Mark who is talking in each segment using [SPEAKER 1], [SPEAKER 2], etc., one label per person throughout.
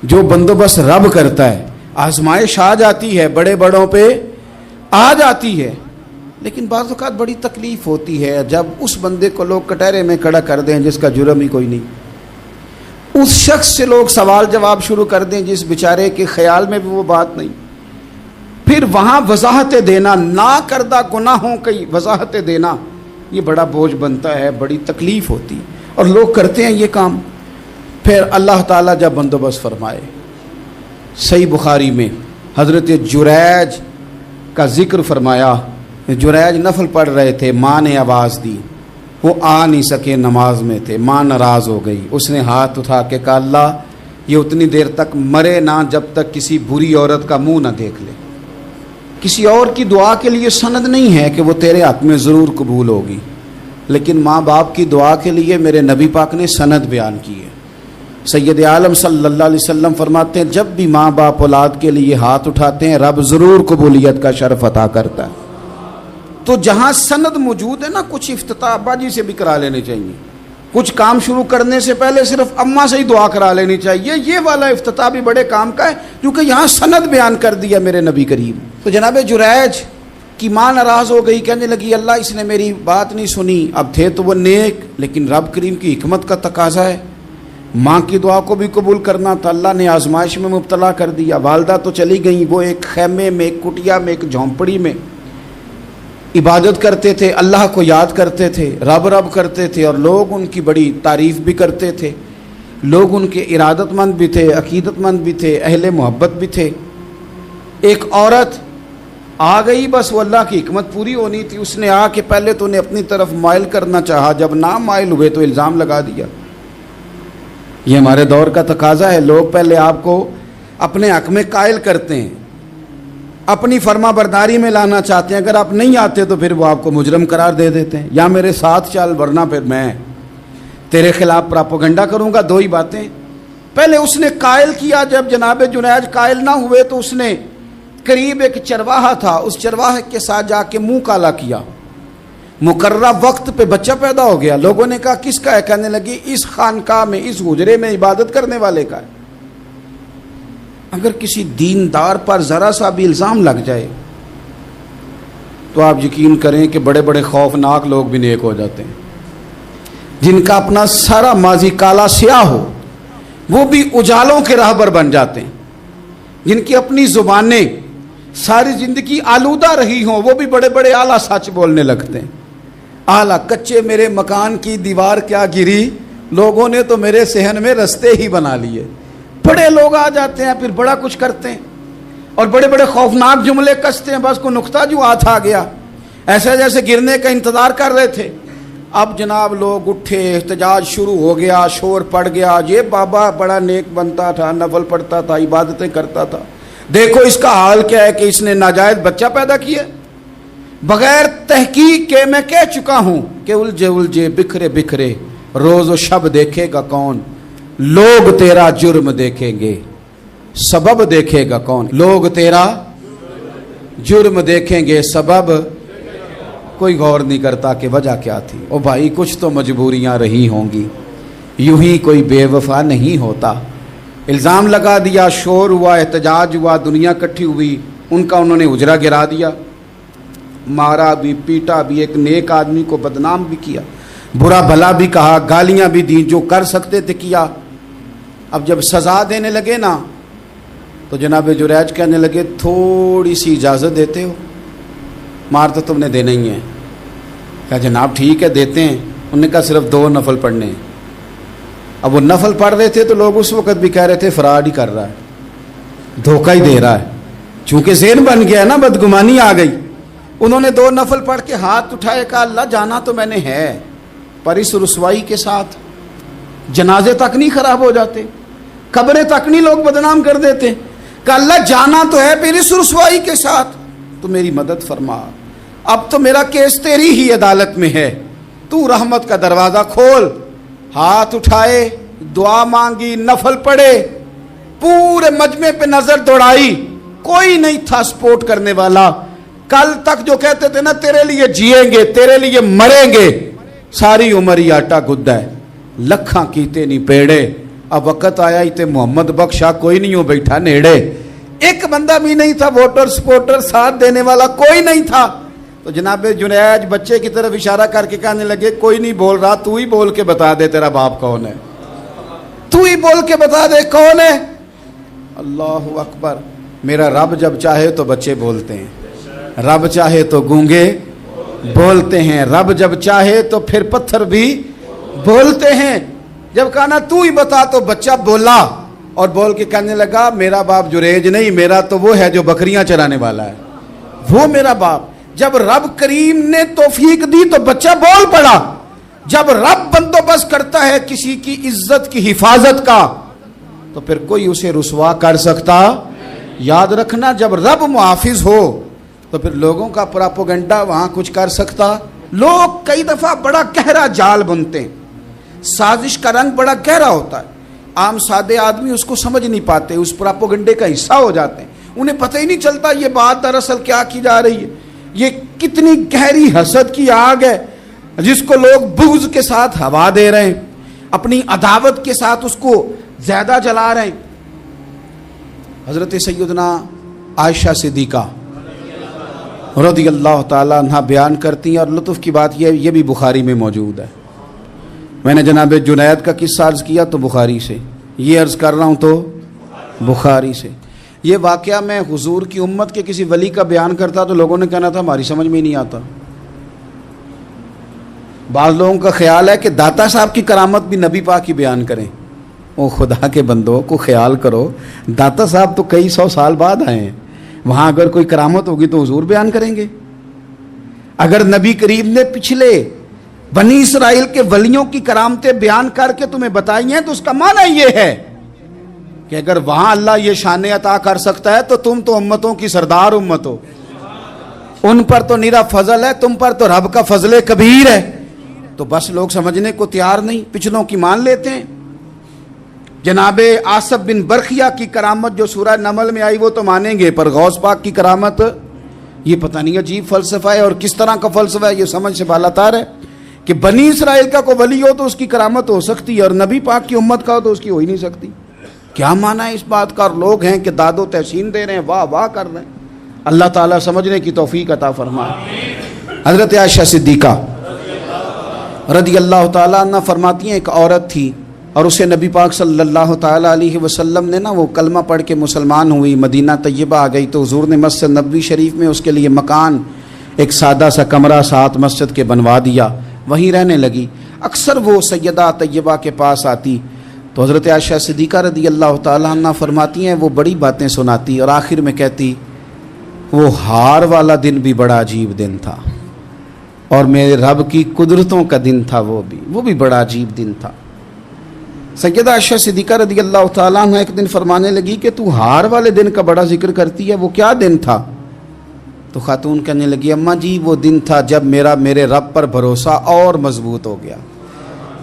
[SPEAKER 1] جو بندوبست رب کرتا ہے. آزمائش آ جاتی ہے, بڑے بڑوں پہ آ جاتی ہے, لیکن بعض اوقات بڑی تکلیف ہوتی ہے جب اس بندے کو لوگ کٹہرے میں کھڑا کر دیں جس کا جرم ہی کوئی نہیں, اس شخص سے لوگ سوال جواب شروع کر دیں جس بیچارے کے خیال میں بھی وہ بات نہیں. پھر وہاں وضاحتیں دینا, نہ کردہ گناہوں کی وضاحتیں دینا, یہ بڑا بوجھ بنتا ہے, بڑی تکلیف ہوتی, اور لوگ کرتے ہیں یہ کام. پھر اللہ تعالیٰ جب بندوبست فرمائے, صحیح بخاری میں حضرت جریج کا ذکر فرمایا. جریج نفل پڑھ رہے تھے, ماں نے آواز دی, وہ آ نہیں سکے, نماز میں تھے, ماں ناراض ہو گئی. اس نے ہاتھ اٹھا کے کہا اللہ یہ اتنی دیر تک مرے نہ جب تک کسی بری عورت کا منہ نہ دیکھ لے. کسی اور کی دعا کے لیے سند نہیں ہے کہ وہ تیرے حق میں ضرور قبول ہوگی, لیکن ماں باپ کی دعا کے لیے میرے نبی پاک نے سند بیان کی ہے. سید عالم صلی اللہ علیہ وسلم فرماتے ہیں جب بھی ماں باپ اولاد کے لیے ہاتھ اٹھاتے ہیں رب ضرور قبولیت کا شرف عطا کرتا ہے. تو جہاں سند موجود ہے نا, کچھ افتتاح ابا جی سے بھی کرا لینے چاہیے, کچھ کام شروع کرنے سے پہلے صرف اماں سے ہی دعا کرا لینی چاہیے. یہ والا افتتاح بھی بڑے کام کا ہے کیونکہ یہاں سند بیان کر دیا میرے نبی کریم. تو جناب جریج کی ماں ناراض ہو گئی, کہنے لگی اللہ اس نے میری بات نہیں سنی. اب تھے تو وہ نیک, لیکن رب کریم کی حکمت کا تقاضا ہے, ماں کی دعا کو بھی قبول کرنا تھا. اللہ نے آزمائش میں مبتلا کر دیا. والدہ تو چلی گئیں, وہ ایک خیمے میں, ایک کٹیا میں, ایک جھونپڑی میں عبادت کرتے تھے, اللہ کو یاد کرتے تھے, رب رب کرتے تھے, اور لوگ ان کی بڑی تعریف بھی کرتے تھے. لوگ ان کے ارادت مند بھی تھے, عقیدت مند بھی تھے, اہل محبت بھی تھے. ایک عورت آ گئی, بس وہ اللہ کی حکمت پوری ہونی تھی. اس نے آ کے پہلے تو انہیں اپنی طرف مائل کرنا چاہا, جب نہ مائل ہوئے تو الزام لگا دیا. یہ ہمارے دور کا تقاضا ہے, لوگ پہلے آپ کو اپنے حق میں قائل کرتے ہیں, اپنی فرما برداری میں لانا چاہتے ہیں. اگر آپ نہیں آتے تو پھر وہ آپ کو مجرم قرار دے دیتے ہیں, یا میرے ساتھ چل ورنہ پھر میں تیرے خلاف پراپوگنڈا کروں گا. دو ہی باتیں. پہلے اس نے قائل کیا, جب جناب جنیج قائل نہ ہوئے تو اس نے قریب ایک چرواہا تھا, اس چرواہے کے ساتھ جا کے منہ کالا کیا. مقررہ وقت پہ بچہ پیدا ہو گیا. لوگوں نے کہا کس کا ہے؟ کہنے لگی اس خانقاہ میں, اس حجرے میں عبادت کرنے والے کا ہے. اگر کسی دیندار پر ذرا سا بھی الزام لگ جائے تو آپ یقین کریں کہ بڑے بڑے خوفناک لوگ بھی نیک ہو جاتے ہیں. جن کا اپنا سارا ماضی کالا سیاہ ہو وہ بھی اجالوں کے راہبر بن جاتے ہیں. جن کی اپنی زبانیں ساری زندگی آلودہ رہی ہوں وہ بھی بڑے بڑے اعلیٰ سچ بولنے لگتے ہیں. اعلیٰ کچے میرے مکان کی دیوار کیا گری, لوگوں نے تو میرے صحن میں رستے ہی بنا لیے. بڑے لوگ آ جاتے ہیں, پھر بڑا کچھ کرتے ہیں اور بڑے بڑے خوفناک جملے کستے ہیں. بس کو نقطہ جو ہاتھ آ گیا, ایسے جیسے گرنے کا انتظار کر رہے تھے. اب جناب لوگ اٹھے, احتجاج شروع ہو گیا, شور پڑ گیا. یہ بابا بڑا نیک بنتا تھا, نفل پڑھتا تھا, عبادتیں کرتا تھا, دیکھو اس کا حال کیا ہے کہ اس نے ناجائز بچہ پیدا کیا. بغیر تحقیق کے میں کہہ چکا ہوں کہ الجھے الجھے بکھرے بکھرے روز و شب دیکھے گا کون. لوگ تیرا جرم دیکھیں گے, سبب دیکھے گا کون. لوگ تیرا جرم دیکھیں گے, سبب کوئی غور نہیں کرتا کہ وجہ کیا تھی. او بھائی کچھ تو مجبوریاں رہی ہوں گی, یوں ہی کوئی بے وفا نہیں ہوتا. الزام لگا دیا, شور ہوا, احتجاج ہوا, دنیا اکٹھی ہوئی, ان کا انہوں نے حجرہ گرا دیا, مارا بھی, پیٹا بھی, ایک نیک آدمی کو بدنام بھی کیا, برا بھلا بھی کہا, گالیاں بھی دی, جو کر سکتے تھے کیا. اب جب سزا دینے لگے نا تو جناب جریج کہنے لگے تھوڑی سی اجازت دیتے ہو, مار تو تم نے دینا ہی ہے. کہا جناب ٹھیک ہے دیتے ہیں. انہوں نے کہا صرف 2 نفل پڑھنے ہیں. اب وہ نفل پڑھ رہے تھے تو لوگ اس وقت بھی کہہ رہے تھے فراڈ ہی کر رہا ہے, دھوکہ ہی دے رہا ہے, چونکہ ذہن بن گیا نا, بدگمانی آ گئی. انہوں نے 2 نفل پڑھ کے ہاتھ اٹھائے, کہا اللہ جانا تو میں نے ہے, پر اس رسوائی کے ساتھ جنازے تک نہیں خراب ہو جاتے, قبریں تک نہیں لوگ بدنام کر دیتے. کہ اللہ جانا تو ہے, پھر اس رسوائی کے ساتھ تو میری مدد فرما. اب تو میرا کیس تیری ہی عدالت میں ہے, تو رحمت کا دروازہ کھول. ہاتھ اٹھائے, دعا مانگی, نفل پڑھے, پورے مجمع پہ نظر دوڑائی, کوئی نہیں تھا سپورٹ کرنے والا. کل تک جو کہتے تھے نا تیرے لیے جیئیں گے, تیرے لیے مریں گے, ساری عمر ہی آٹا گدا ہے. لکھاں کیتے نہیں پیڑے, اب وقت آیا ہی تے محمد بخشا کوئی نہیں ہو بیٹھا نیڑے, ایک بندہ بھی نہیں تھا, ووٹر سپورٹر ساتھ دینے والا کوئی نہیں تھا. تو جناب جنید بچے کی طرف اشارہ کر کے کہنے لگے کوئی نہیں بول رہا, تو ہی بول کے بتا دے تیرا باپ کون ہے, تو ہی بول کے بتا دے کون ہے. اللہ اکبر. میرا رب جب چاہے تو بچے بولتے ہیں, رب چاہے تو گونگے بولتے ہیں, رب جب چاہے تو پھر پتھر بھی بولتے ہیں. جب کہا نا تو ہی بتا تو بچہ بولا اور بول کے کہنے لگا میرا باپ جریج نہیں, میرا تو وہ ہے جو بکریاں چرانے والا ہے, وہ میرا باپ. جب رب کریم نے توفیق دی تو بچہ بول پڑا. جب رب بندوبست کرتا ہے کسی کی عزت کی حفاظت کا تو پھر کوئی اسے رسوا کر سکتا. یاد رکھنا جب رب محافظ ہو تو پھر لوگوں کا پراپوگنڈا وہاں کچھ کر سکتا. لوگ کئی دفعہ بڑا گہرا جال بنتے ہیں, سازش کا رنگ بڑا گہرا ہوتا ہے, عام سادے آدمی اس کو سمجھ نہیں پاتے, اس پراپوگنڈے کا حصہ ہو جاتے ہیں, انہیں پتہ ہی نہیں چلتا یہ بات دراصل کیا کی جا رہی ہے. یہ کتنی گہری حسد کی آگ ہے جس کو لوگ بغض کے ساتھ ہوا دے رہے ہیں, اپنی عداوت کے ساتھ اس کو زیادہ جلا رہے ہیں. حضرت سیدنا عائشہ صدیقہ رضی اللہ تعالیٰ عنہ بیان کرتی ہیں, اور لطف کی بات یہ بھی بخاری میں موجود ہے. میں نے جناب جنید کا قصہ عرض کیا تو بخاری سے, یہ عرض کر رہا ہوں تو بخاری سے. یہ واقعہ میں حضور کی امت کے کسی ولی کا بیان کرتا تو لوگوں نے کہنا تھا ہماری سمجھ میں نہیں آتا. بعض لوگوں کا خیال ہے کہ داتا صاحب کی کرامت بھی نبی پاک کی بیان کریں. او خدا کے بندوں کو خیال کرو, داتا صاحب تو کئی سو سال بعد آئے ہیں, وہاں اگر کوئی کرامت ہوگی تو حضور بیان کریں گے. اگر نبی کریم نے پچھلے بنی اسرائیل کے ولیوں کی کرامتیں بیان کر کے تمہیں بتائی ہیں تو اس کا معنی یہ ہے کہ اگر وہاں اللہ یہ شان عطا کر سکتا ہے تو تم تو امتوں کی سردار امت ہو, ان پر تو نیرا فضل ہے, تم پر تو رب کا فضل کبیر ہے. تو بس لوگ سمجھنے کو تیار نہیں, پچھلوں کی مان لیتے ہیں. جناب آصف بن برخیہ کی کرامت جو سورہ نمل میں آئی وہ تو مانیں گے, پر غوث پاک کی کرامت یہ پتہ نہیں عجیب فلسفہ ہے, اور کس طرح کا فلسفہ ہے یہ سمجھ سے بالاتار ہے کہ بنی اسرائیل کا کوئی ولی ہو تو اس کی کرامت ہو سکتی ہے اور نبی پاک کی امت کا ہو تو اس کی ہو ہی نہیں سکتی. کیا معنی ہے اس بات کا؟ اور لوگ ہیں کہ داد و تحسین دے رہے ہیں, واہ واہ کر رہے ہیں. اللہ تعالیٰ سمجھنے کی توفیق عطا فرمائے. حضرت عائشہ صدیقہ رضی اللہ تعالیٰ عنہ فرماتی ہیں ایک عورت تھی اور اسے نبی پاک صلی اللہ تعالیٰ علیہ وسلم نے وہ کلمہ پڑھ کے مسلمان ہوئی, مدینہ طیبہ آ گئی تو حضور نے مسجد نبوی شریف میں اس کے لیے مکان, ایک سادہ سا کمرہ ساتھ مسجد کے بنوا دیا, وہیں رہنے لگی. اکثر وہ سیدہ طیبہ کے پاس آتی تو حضرت عائشہ صدیقہ رضی اللہ تعالیٰ عنہ فرماتی ہیں وہ بڑی باتیں سناتی اور آخر میں کہتی وہ ہار والا دن بھی بڑا عجیب دن تھا اور میرے رب کی قدرتوں کا دن تھا, وہ بھی بڑا عجیب دن تھا. سیدہ عائشہ صدیقہ رضی اللہ تعالیٰ عنہ ایک دن فرمانے لگی کہ تو ہار والے دن کا بڑا ذکر کرتی ہے, وہ کیا دن تھا؟ تو خاتون کہنے لگی اماں جی وہ دن تھا جب میرے رب پر بھروسہ اور مضبوط ہو گیا,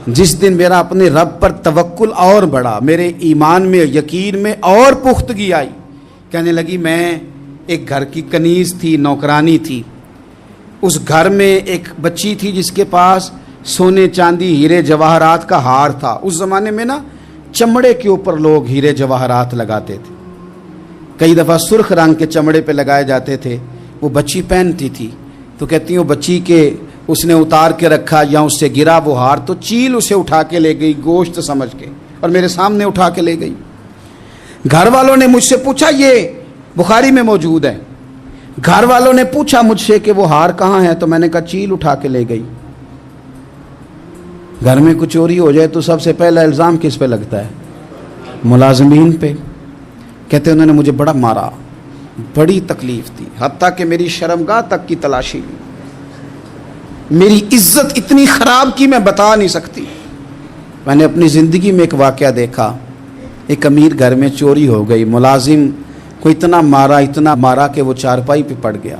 [SPEAKER 1] جس دن میرا اپنے رب پر توکل اور بڑھا, میرے ایمان میں یقین میں اور پختگی آئی. کہنے لگی میں ایک گھر کی کنیز تھی, نوکرانی تھی, اس گھر میں ایک بچی تھی جس کے پاس سونے چاندی ہیرے جواہرات کا ہار تھا. اس زمانے میں نا چمڑے کے اوپر لوگ ہیرے جواہرات لگاتے تھے, کئی دفعہ سرخ رنگ کے چمڑے پہ لگائے جاتے تھے. وہ بچی پہنتی تھی تو کہتی ہیں وہ بچی کے اس نے اتار کے رکھا یا اس سے گرا وہ ہار تو چیل اسے اٹھا کے لے گئی گوشت سمجھ کے اور میرے سامنے اٹھا کے لے گئی. گھر والوں نے مجھ سے پوچھا, یہ بخاری میں موجود ہے, گھر والوں نے پوچھا مجھ سے کہ وہ ہار کہاں ہے تو میں نے کہا چیل اٹھا کے لے گئی. گھر میں کچھ چوری ہو جائے تو سب سے پہلا الزام کس پہ لگتا ہے؟ ملازمین پہ. کہتے انہوں نے مجھے بڑا مارا, بڑی تکلیف تھی, حتیٰ کہ میری شرمگاہ تک کی تلاشی لی, میری عزت اتنی خراب کی میں بتا نہیں سکتی. میں نے اپنی زندگی میں ایک واقعہ دیکھا, ایک امیر گھر میں چوری ہو گئی, ملازم کو اتنا مارا کہ وہ چارپائی پہ پڑ گیا.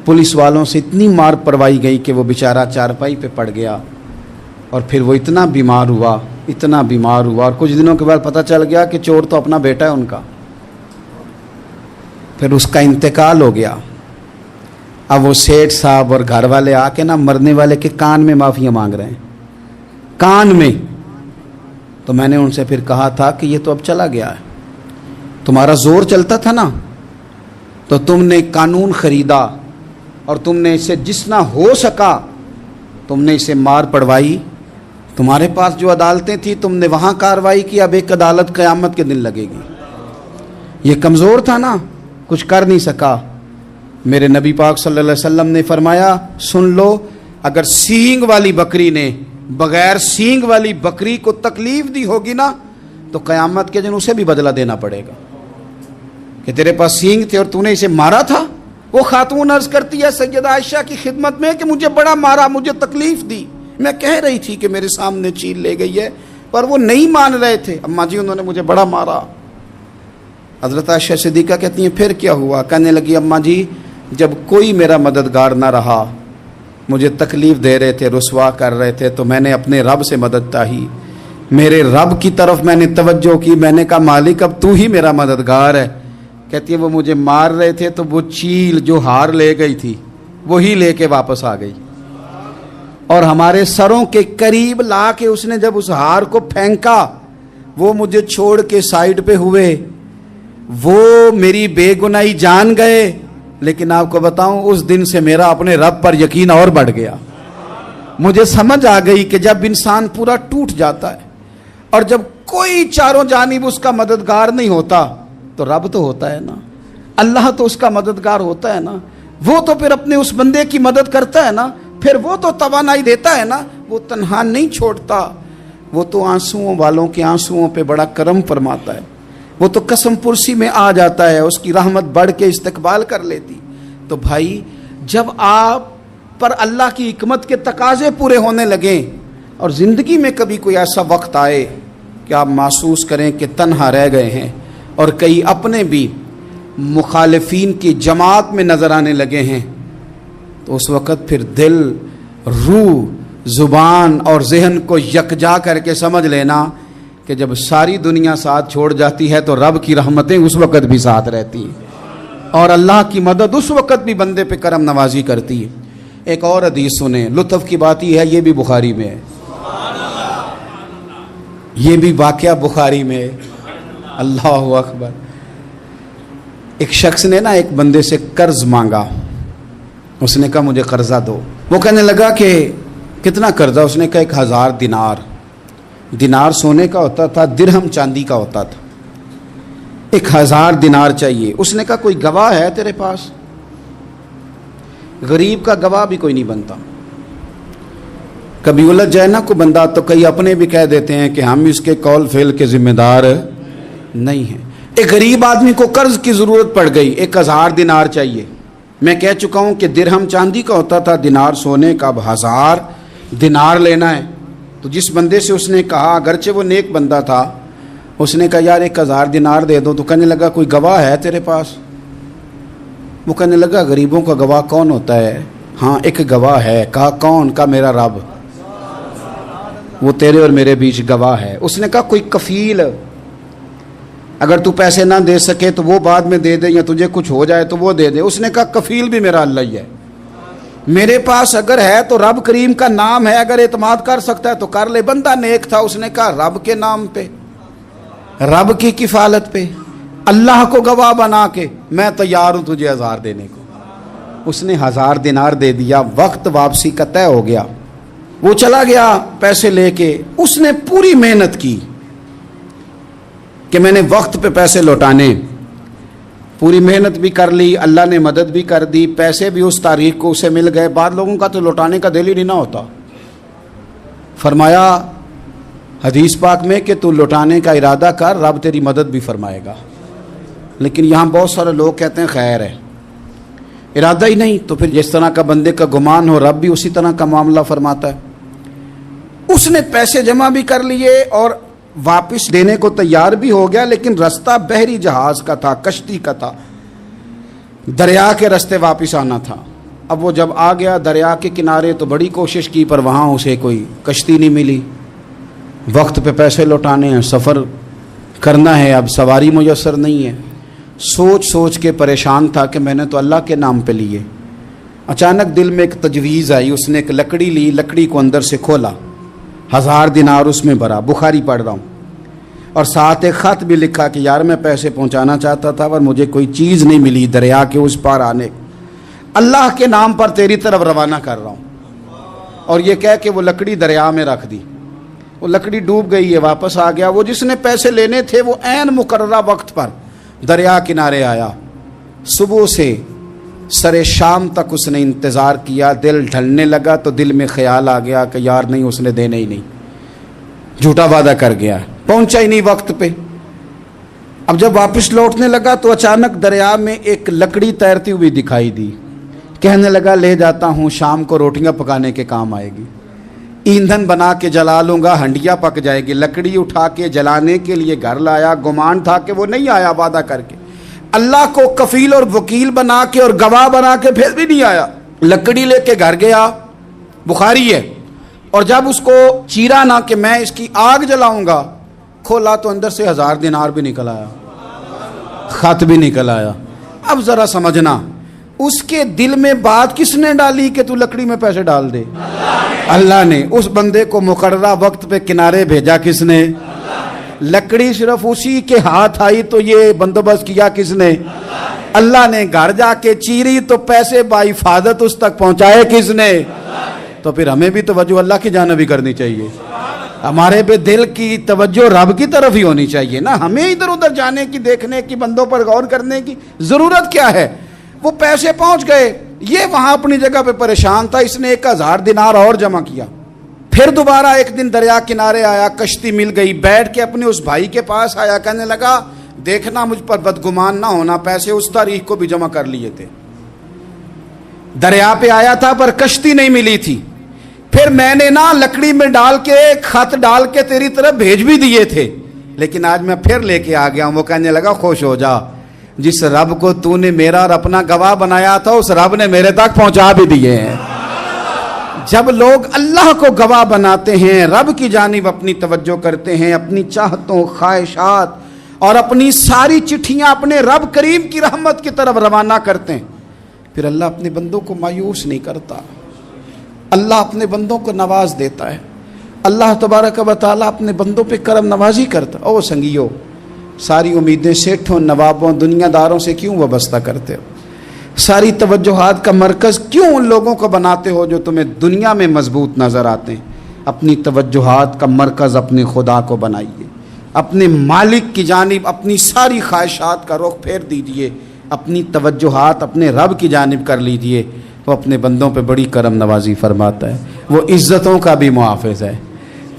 [SPEAKER 1] پولیس والوں سے اتنی مار پروائی گئی کہ وہ بیچارہ چارپائی پہ پڑ گیا اور پھر وہ اتنا بیمار ہوا اور کچھ دنوں کے بعد پتہ چل گیا کہ چور تو اپنا بیٹا ہے ان کا. پھر اس کا انتقال ہو گیا. اب وہ سیٹھ صاحب اور گھر والے آ کے مرنے والے کے کان میں معافیاں مانگ رہے ہیں, کان میں تو میں نے ان سے پھر کہا تھا کہ یہ تو اب چلا گیا ہے، تمہارا زور چلتا تھا نا، تو تم نے قانون خریدا اور تم نے اسے جتنا ہو سکا تم نے اسے مار پڑوائی، تمہارے پاس جو عدالتیں تھیں تم نے وہاں کارروائی کی، اب ایک عدالت قیامت کے دن لگے گی۔ یہ کمزور تھا نا، کچھ کر نہیں سکا۔ میرے نبی پاک صلی اللہ علیہ وسلم نے فرمایا سن لو، اگر سینگ والی بکری نے بغیر سینگ والی بکری کو تکلیف دی ہوگی نا تو قیامت کے دن اسے بھی بدلہ دینا پڑے گا کہ تیرے پاس سینگ تھے اور تو نے اسے مارا تھا۔ وہ خاتون عرض کرتی ہے سیدہ عائشہ کی خدمت میں کہ مجھے بڑا مارا، مجھے تکلیف دی، میں کہہ رہی تھی کہ میرے سامنے چیل لے گئی ہے پر وہ نہیں مان رہے تھے، اماں جی انہوں نے مجھے بڑا مارا۔ حضرت عائشہ صدیقہ کہتی ہیں پھر کیا ہوا؟ کہنے لگی اماں جی جب کوئی میرا مددگار نہ رہا، مجھے تکلیف دے رہے تھے، رسوا کر رہے تھے، تو میں نے اپنے رب سے مدد چاہی، میرے رب کی طرف میں نے توجہ کی، میں نے کہا مالک اب تو ہی میرا مددگار ہے۔ کہتی ہے وہ مجھے مار رہے تھے تو وہ چیل جو ہار لے گئی تھی وہی لے کے واپس آ گئی، اور ہمارے سروں کے قریب لا کے اس نے جب اس ہار کو پھینکا وہ مجھے چھوڑ کے سائیڈ پہ ہوئے، وہ میری بے گناہی جان گئے، لیکن آپ کو بتاؤں اس دن سے میرا اپنے رب پر یقین اور بڑھ گیا۔ مجھے سمجھ آ گئی کہ جب انسان پورا ٹوٹ جاتا ہے اور جب کوئی چاروں جانب اس کا مددگار نہیں ہوتا تو رب تو ہوتا ہے نا، اللہ تو اس کا مددگار ہوتا ہے نا، وہ تو پھر اپنے اس بندے کی مدد کرتا ہے نا، پھر وہ تو توانائی دیتا ہے نا، وہ تنہا نہیں چھوڑتا، وہ تو آنسوؤں والوں کے آنسوؤں پہ بڑا کرم فرماتا ہے، وہ تو قسم پرسی میں آ جاتا ہے، اس کی رحمت بڑھ کے استقبال کر لیتی۔ تو بھائی جب آپ پر اللہ کی حکمت کے تقاضے پورے ہونے لگیں اور زندگی میں کبھی کوئی ایسا وقت آئے کہ آپ محسوس کریں کہ تنہا رہ گئے ہیں اور کئی اپنے بھی مخالفین کی جماعت میں نظر آنے لگے ہیں، تو اس وقت پھر دل، روح، زبان اور ذہن کو یکجا کر کے سمجھ لینا کہ جب ساری دنیا ساتھ چھوڑ جاتی ہے تو رب کی رحمتیں اس وقت بھی ساتھ رہتی ہیں اور اللہ کی مدد اس وقت بھی بندے پہ کرم نوازی کرتی ہے۔ ایک اور حدیث سنیں، لطف کی بات یہ ہے یہ بھی بخاری میں ہے، یہ بھی واقعہ بخاری میں ہے۔ اللہ اکبر۔ ایک شخص نے نا ایک بندے سے قرض مانگا، اس نے کہا مجھے قرضہ دو، وہ کہنے لگا کہ کتنا قرضہ؟ اس نے کہا 1000 دینار۔ دینار سونے کا ہوتا تھا، درہم چاندی کا ہوتا تھا، 1000 دینار چاہیے۔ اس نے کہا کوئی گواہ ہے تیرے پاس؟ غریب کا گواہ بھی کوئی نہیں بنتا، کبھی الجھ جائے نا کوئی بندہ تو کئی اپنے بھی کہہ دیتے ہیں کہ ہم اس کے قول فعل کے ذمہ دار نہیں ہیں۔ ایک غریب آدمی کو قرض کی ضرورت پڑ گئی، 1000 دینار چاہیے۔ میں کہہ چکا ہوں کہ درہم چاندی کا ہوتا تھا، دینار سونے کا، اب 1000 دینار لینا ہے۔ تو جس بندے سے اس نے کہا، اگرچہ وہ نیک بندہ تھا، اس نے کہا یار 1000 دینار دے دو، تو کہنے لگا کوئی گواہ ہے تیرے پاس؟ وہ کہنے لگا غریبوں کا گواہ کون ہوتا ہے؟ ہاں ایک گواہ ہے۔ کہا کون؟ کہا میرا رب، وہ تیرے اور میرے بیچ گواہ ہے۔ اس نے کہا کوئی کفیل، اگر تو پیسے نہ دے سکے تو وہ بعد میں دے دے، یا تجھے کچھ ہو جائے تو وہ دے دے۔ اس نے کہا کفیل بھی میرا اللہ ہی ہے، میرے پاس اگر ہے تو رب کریم کا نام ہے، اگر اعتماد کر سکتا ہے تو کر لے۔ بندہ نیک تھا، اس نے کہا رب کے نام پہ، رب کی کفالت پہ، اللہ کو گواہ بنا کے میں تیار ہوں تجھے 1000 دینے کو۔ اس نے 1000 دینار دے دیا، وقت واپسی کا طے ہو گیا، وہ چلا گیا پیسے لے کے۔ اس نے پوری محنت کی کہ میں نے وقت پہ پیسے لوٹانے، پوری محنت بھی کر لی، اللہ نے مدد بھی کر دی، پیسے بھی اس تاریخ کو اسے مل گئے۔ بعض لوگوں کا تو لوٹانے کا دل ہی نہیں نہ ہوتا۔ فرمایا حدیث پاک میں کہ تو لوٹانے کا ارادہ کر، رب تیری مدد بھی فرمائے گا۔ لیکن یہاں بہت سارے لوگ کہتے ہیں خیر ہے، ارادہ ہی نہیں، تو پھر جس طرح کا بندے کا گمان ہو رب بھی اسی طرح کا معاملہ فرماتا ہے۔ اس نے پیسے جمع بھی کر لیے اور واپس دینے کو تیار بھی ہو گیا، لیکن رستہ بحری جہاز کا تھا، کشتی کا تھا، دریا کے رستے واپس آنا تھا۔ اب وہ جب آ گیا دریا کے کنارے تو بڑی کوشش کی، پر وہاں اسے کوئی کشتی نہیں ملی۔ وقت پہ پیسے لوٹانے ہیں، سفر کرنا ہے، اب سواری میسر نہیں ہے۔ سوچ سوچ کے پریشان تھا کہ میں نے تو اللہ کے نام پہ لیے۔ اچانک دل میں ایک تجویز آئی، اس نے ایک لکڑی لی، لکڑی کو اندر سے کھولا، 1000 دینار اس میں بھرا، بخاری پڑھ رہا ہوں، اور ساتھ ایک خط بھی لکھا کہ یار میں پیسے پہنچانا چاہتا تھا پر مجھے کوئی چیز نہیں ملی دریا کے اس پار آنے، اللہ کے نام پر تیری طرف روانہ کر رہا ہوں۔ اور یہ کہہ کہ وہ لکڑی دریا میں رکھ دی، وہ لکڑی ڈوب گئی ہے، واپس آ گیا۔ وہ جس نے پیسے لینے تھے وہ عین مقررہ وقت پر دریا کنارے آیا، صبح سے سر شام تک اس نے انتظار کیا۔ دل ڈھلنے لگا تو دل میں خیال آ گیا کہ یار نہیں، اس نے دینے ہی نہیں، جھوٹا وعدہ کر گیا، پہنچا ہی نہیں وقت پہ۔ اب جب واپس لوٹنے لگا تو اچانک دریا میں ایک لکڑی تیرتی ہوئی دکھائی دی، کہنے لگا لے جاتا ہوں، شام کو روٹیاں پکانے کے کام آئے گی، ایندھن بنا کے جلا لوں گا، ہنڈیا پک جائے گی۔ لکڑی اٹھا کے جلانے کے لیے گھر لایا، گمان تھا کہ وہ نہیں آیا وعدہ کر کے، اللہ کو کفیل اور وکیل بنا کے اور گواہ بنا کے پھر بھی نہیں آیا۔ لکڑی لے کے گھر گیا، بخاری ہے، اور جب اس کو چیرا نہ کہ میں اس کی آگ جلاؤں گا، کھولا تو اندر سے 1000 دینار بھی نکل آیا، خط بھی نکل آیا۔ اب ذرا سمجھنا، اس کے دل میں بات کس نے ڈالی کہ تو لکڑی میں پیسے ڈال دے؟ اللہ نے۔ اس بندے کو مقررہ وقت پہ کنارے بھیجا کس نے؟ لکڑی صرف اسی کے ہاتھ آئی تو یہ بندوبست کیا کس نے؟ اللہ نے۔ گھر جا کے چیری تو پیسے بحفاظت اس تک پہنچائے کس نے؟ تو پھر ہمیں بھی توجہ اللہ کی جانب ہی کرنی چاہیے، ہمارے پہ دل کی توجہ رب کی طرف ہی ہونی چاہیے نا، ہمیں ادھر ادھر جانے کی، دیکھنے کی، بندوں پر غور کرنے کی ضرورت کیا ہے؟ وہ پیسے پہنچ گئے، یہ وہاں اپنی جگہ پہ پریشان تھا، اس نے 1000 دینار اور جمع کیا۔ پھر دوبارہ ایک دن دریا کنارے آیا، کشتی مل گئی، بیٹھ کے اپنے اس بھائی کے پاس آیا، کہنے لگا دیکھنا مجھ پر بدگمان نہ ہونا، پیسے اس تاریخ کو بھی جمع کر لیے تھے، دریا پہ آیا تھا پر کشتی نہیں ملی تھی، پھر میں نے نا لکڑی میں ڈال کے خط ڈال کے تیری طرف بھیج بھی دیے تھے، لیکن آج میں پھر لے کے آ گیا ہوں۔ وہ کہنے لگا خوش ہو جا، جس رب کو تو نے میرا اور اپنا گواہ بنایا تھا اس رب نے میرے تک پہنچا بھی دیے ہیں۔ جب لوگ اللہ کو گواہ بناتے ہیں، رب کی جانب اپنی توجہ کرتے ہیں، اپنی چاہتوں، خواہشات اور اپنی ساری چٹھیاں اپنے رب کریم کی رحمت کی طرف روانہ کرتے ہیں، پھر اللہ اپنے بندوں کو مایوس نہیں کرتا، اللہ اپنے بندوں کو نواز دیتا ہے، اللہ تبارک و تعالیٰ اپنے بندوں پہ کرم نوازی کرتا۔ او سنگیو، ساری امیدیں سیٹھوں، نوابوں، دنیا داروں سے کیوں وابستہ کرتے ہو؟ ساری توجہات کا مرکز کیوں ان لوگوں کو بناتے ہو جو تمہیں دنیا میں مضبوط نظر آتے ہیں؟ اپنی توجہات کا مرکز اپنے خدا کو بنائیے، اپنے مالک کی جانب اپنی ساری خواہشات کا رخ پھیر دیجئے، اپنی توجہات اپنے رب کی جانب کر لیجئے، وہ اپنے بندوں پہ بڑی کرم نوازی فرماتا ہے، وہ عزتوں کا بھی محافظ ہے،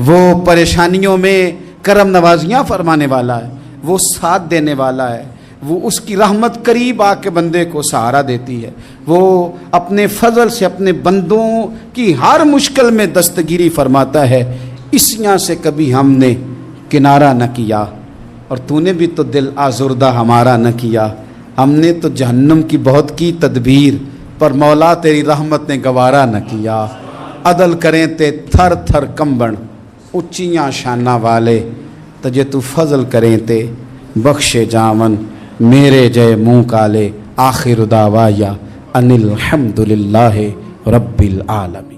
[SPEAKER 1] وہ پریشانیوں میں کرم نوازیاں فرمانے والا ہے، وہ ساتھ دینے والا ہے، وہ اس کی رحمت قریب آ کے بندے کو سہارا دیتی ہے، وہ اپنے فضل سے اپنے بندوں کی ہر مشکل میں دستگیری فرماتا ہے۔ اسیاں سے کبھی ہم نے کنارہ نہ کیا، اور تو نے بھی تو دل آزردہ ہمارا نہ کیا، ہم نے تو جہنم کی بہت کی تدبیر، پر مولا تیری رحمت نے گوارا نہ کیا۔ عدل کریں تے تھر تھر کمبن، اچیاں شانہ والے، تجھے تو فضل کریں تے بخشے جاون، میرے جے منہ کالے۔ آخر دعوایا ان الحمد للہ رب العالمین۔